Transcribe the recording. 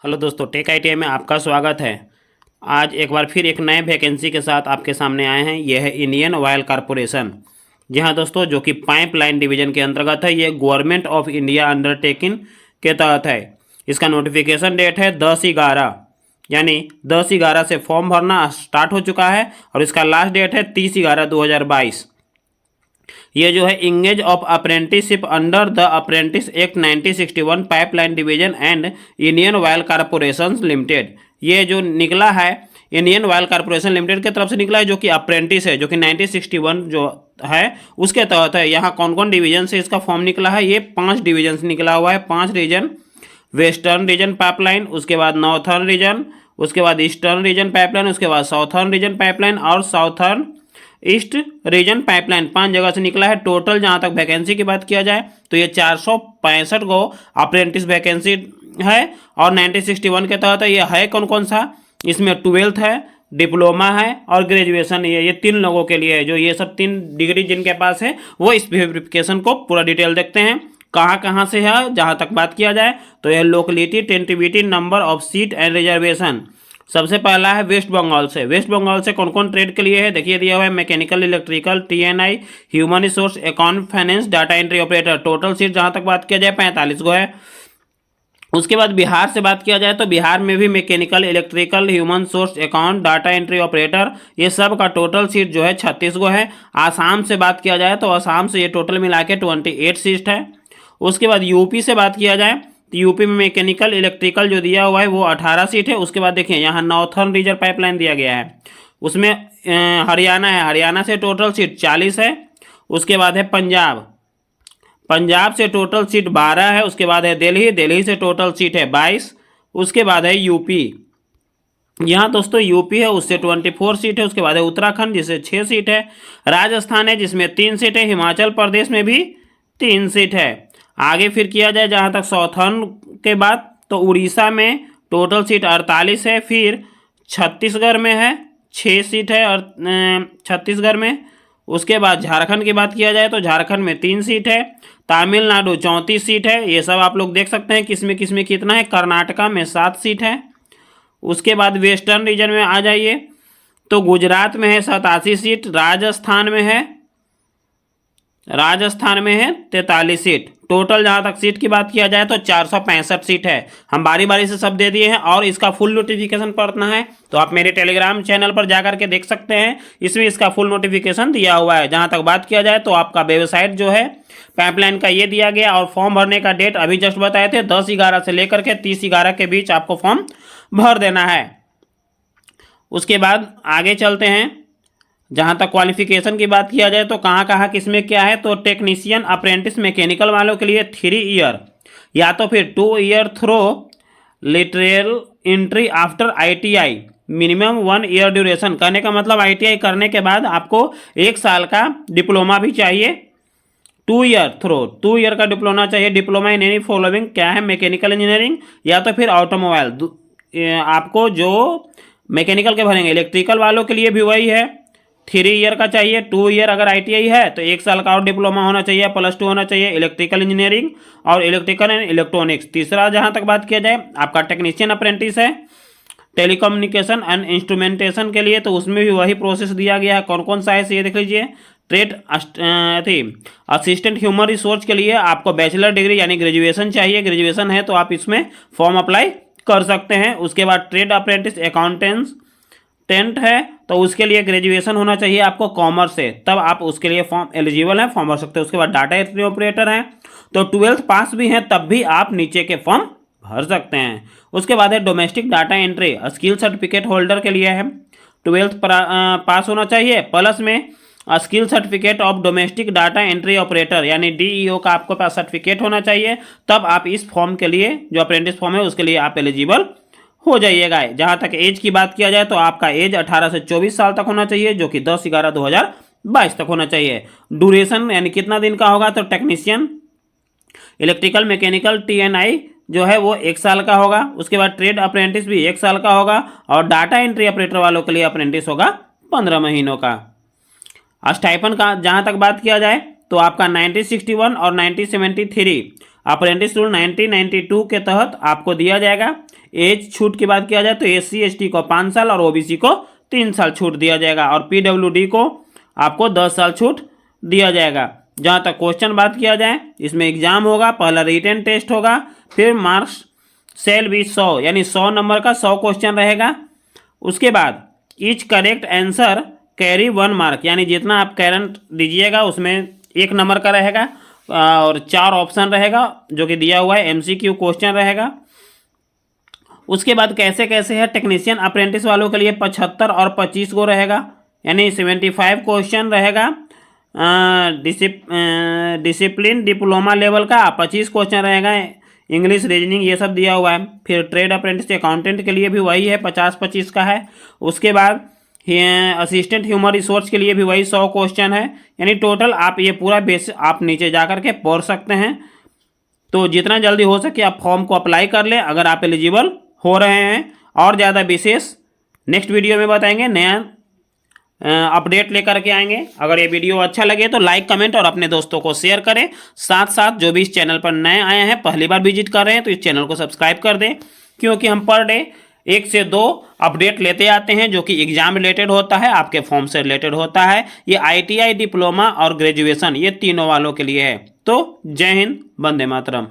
Hello दोस्तों, take ITI में आपका स्वागत है। आज एक बार फिर एक नए वैकेंसी के साथ आपके सामने आए हैं। यह है इंडियन ऑयल कॉरपोरेशन। जी हाँ दोस्तों, जो कि पाइपलाइन डिवीजन के अंतर्गत है। ये गवर्नमेंट ऑफ इंडिया अंडरटेकिंग के तहत है। इसका नोटिफिकेशन डेट है 10/11, यानी 10/11 से फॉर्म भरना स्टार्ट हो चुका है और इसका लास्ट डेट है 30/11/2022। ये जो है engage of apprenticeship under the apprentice act 1961 pipeline division and Indian oil corporation limited, ये जो निकला है इंडियन ऑयल कॉरपोरेशन लिमिटेड की तरफ से निकला है, जो कि अप्रेंटिस है, जो कि 1961 जो है उसके तहत है। यहाँ कौन कौन डिवीजन से इसका फॉर्म निकला है? ये 5 डिवीजन से निकला हुआ है। 5 रीजन: वेस्टर्न रीजन पाइपलाइन, उसके बाद नॉर्थर्न रीजन, उसके बाद ईस्टर्न रीजन पाइपलाइन, उसके बाद साउथर्न रीजन पाइपलाइन और साउथर्न ईस्ट रीजन पाइपलाइन। 5 जगह से निकला है। टोटल जहां तक वैकेंसी की बात किया जाए तो ये 465 को अप्रेंटिस वैकेंसी है और 1961 के तहत है। ये है कौन कौन सा? इसमें 12th है, डिप्लोमा है और ग्रेजुएशन। ये 3 लोगों के लिए है। जो ये सब 3 डिग्री जिनके पास है वो इस वेरिफिकेशन को पूरा डिटेल देखते हैं। कहाँ कहाँ से है जहाँ तक बात किया जाए तो यह locality, tentativity, number of seat and reservation. सबसे पहला है वेस्ट बंगाल से। वेस्ट बंगाल से कौन कौन ट्रेड के लिए है देखिए, दिया हुआ है mechanical, electrical, TNI, human resource, account, finance, data entry operator. Total seat जहां तक बात किया जाए 45 गो है। उसके बाद बिहार से बात किया जाए तो बिहार में भी mechanical, electrical, human source, account, data entry operator, ये सब का टोटल सीट जो है 36 गो है। आसाम से बात किया जाए तो आसाम से ये टोटल मिला के 28 सीट है। उसके बाद यूपी से बात किया जाए तो यूपी में मैकेनिकल, इलेक्ट्रिकल जो दिया हुआ है वो 18 सीट है। उसके बाद देखिए यहाँ नॉर्थर्न रीजन पाइपलाइन दिया गया है, उसमें हरियाणा है। हरियाणा से टोटल सीट 40 है। उसके बाद है पंजाब, पंजाब से टोटल सीट 12 है। उसके बाद है दिल्ली, दिल्ली से टोटल सीट है 22। उसके बाद है यूपी, यहाँ दोस्तों यूपी है उससे 24 सीट है। उसके बाद है उत्तराखंड जिससे 6 सीट है। राजस्थान है जिसमें 3 सीट है। हिमाचल प्रदेश में भी 3 सीट है। आगे फिर किया जाए जहाँ तक साउथर्न के बाद तो उड़ीसा में टोटल सीट 48 है। फिर छत्तीसगढ़ में है 6 सीट है और छत्तीसगढ़ में। उसके बाद झारखंड की बात किया जाए तो झारखंड में 3 सीट है। तमिलनाडु 34 सीट है। ये सब आप लोग देख सकते हैं किसमें किसमें कितना है। कर्नाटका में 7 सीट है। उसके बाद वेस्टर्न रीजन में आ जाइए तो गुजरात में है 87 सीट। राजस्थान में है 43 सीट। टोटल जहाँ तक सीट की बात किया जाए तो 465 सीट है। हम बारी बारी से सब दे दिए हैं और इसका फुल नोटिफिकेशन पढ़ना है तो आप मेरे टेलीग्राम चैनल पर जाकर के देख सकते हैं। इसमें इसका फुल नोटिफिकेशन दिया हुआ है। जहाँ तक बात किया जाए तो आपका वेबसाइट जो है पाइपलाइन का ये दिया गया और फॉर्म भरने का डेट अभी जस्ट बताए थे 10/11 से लेकर के 30/11 के बीच आपको फॉर्म भर देना है। उसके बाद आगे चलते हैं। जहाँ तक क्वालिफिकेशन की बात किया जाए तो कहाँ कहाँ किसमें क्या है तो टेक्नीशियन अप्रेंटिस मैकेनिकल वालों के लिए 3 ईयर या तो फिर 2 year through lateral entry after ITI, minimum 1 year duration. करने का मतलब आईटीआई करने के बाद आपको 1 साल का डिप्लोमा भी चाहिए। 2 ईयर थ्रो 2 ईयर का डिप्लोमा चाहिए। डिप्लोमा इन एनी फॉलोइंग क्या है? मैकेनिकल इंजीनियरिंग या तो फिर ऑटोमोबाइल। आपको जो मैकेनिकल के भरेंगे, इलेक्ट्रिकल वालों के लिए भी वही है, 3 ईयर का चाहिए। 2 ईयर अगर आईटीआई है तो 1 साल का और डिप्लोमा होना चाहिए, +2 होना चाहिए। इलेक्ट्रिकल इंजीनियरिंग और इलेक्ट्रिकल एंड इलेक्ट्रॉनिक्स। तीसरा जहां तक बात किया जाए आपका टेक्नीशियन अप्रेंटिस है टेलीकम्युनिकेशन एंड इंस्ट्रूमेंटेशन के लिए, तो उसमें भी वही प्रोसेस दिया गया है। कौन कौन सा है ये देख लीजिए। ट्रेड असिस्टेंट ह्यूमन रिसोर्स के लिए आपको बैचलर डिग्री यानी ग्रेजुएशन चाहिए। ग्रेजुएशन है तो आप इसमें फॉर्म अप्लाई कर सकते हैं। उसके बाद ट्रेड अप्रेंटिस अकाउंटेंट है तो उसके लिए ग्रेजुएशन होना चाहिए आपको कॉमर्स से, तब आप उसके लिए फॉर्म एलिजिबल है, फॉर्म भर सकते हैं। उसके बाद डाटा एंट्री ऑपरेटर है तो 12th पास भी हैं तब भी आप नीचे के फॉर्म भर सकते हैं। उसके बाद है domestic data entry, skill certificate holder के लिए है 12th पास होना चाहिए, प्लस में skill certificate of domestic data entry operator यानी डीईओ का आपको पास सर्टिफिकेट होना चाहिए। तब आप इस फॉर्म के लिए जो अप्रेंटिस फॉर्म है उसके लिए आप एलिजिबल हो जाइएगा। जहाँ तक एज की बात किया जाए तो आपका एज 18 से 24 साल तक होना चाहिए, जो कि 10/11/2022 तक होना चाहिए। ड्यूरेशन यानी कितना दिन का होगा तो टेक्नीशियन इलेक्ट्रिकल मैकेनिकल टीएनआई जो है वो 1 साल का होगा। उसके बाद ट्रेड अप्रेंटिस भी 1 साल का होगा और डाटा एंट्री ऑपरेटर वालों के लिए अप्रेंटिस होगा 15 महीनों का। स्टाइपन का जहाँ तक बात किया जाए तो आपका 1961 और 1973 अप्रेंटिस रूल 1992 के तहत आपको दिया जाएगा। एज छूट की बात किया जाए तो SC/ST को 5 साल और OBC को 3 साल छूट दिया जाएगा और PWD को आपको 10 साल छूट दिया जाएगा। जहाँ तक क्वेश्चन बात किया जाए, इसमें एग्जाम होगा, पहला रिटन टेस्ट होगा, फिर मार्क्स सेल भी 100 यानी 100 नंबर का 100 क्वेश्चन रहेगा। उसके बाद each correct answer carry 1 mark, यानी जितना आप करंट दीजिएगा उसमें 1 नंबर का रहेगा और 4 ऑप्शन रहेगा जो कि दिया हुआ है, MCQ क्वेश्चन रहेगा। उसके बाद कैसे कैसे है, टेक्नीशियन अप्रेंटिस वालों के लिए 75 और 25 को रहेगा, यानी 75 क्वेश्चन रहेगा। डिसिप्लिन डिप्लोमा लेवल का 25 क्वेश्चन रहेगा, इंग्लिश रीजनिंग ये सब दिया हुआ है। फिर ट्रेड अप्रेंटिस अकाउंटेंट के लिए भी वही है, 50-25 का है। उसके बाद असिस्टेंट ह्यूमन रिसोर्स के लिए भी वही 100 क्वेश्चन है। यानी टोटल आप ये पूरा बेस आप नीचे जा करके पढ़ सकते हैं। तो जितना जल्दी हो सके आप फॉर्म को अप्लाई कर लें अगर आप एलिजिबल हो रहे हैं। और ज़्यादा विशेष नेक्स्ट वीडियो में बताएंगे, नया अपडेट लेकर के आएंगे। अगर ये वीडियो अच्छा लगे तो लाइक, कमेंट और अपने दोस्तों को शेयर करें। साथ साथ जो भी इस चैनल पर नए आए हैं, पहली बार विजिट कर रहे हैं, तो इस चैनल को सब्सक्राइब कर दें, क्योंकि हम पर डे 1 से 2 अपडेट लेते आते हैं जो कि एग्जाम रिलेटेड होता है, आपके फॉर्म से रिलेटेड होता है। ये ITI, डिप्लोमा और ग्रेजुएशन ये तीनों वालों के लिए है। तो जय हिंद, वंदे मातरम।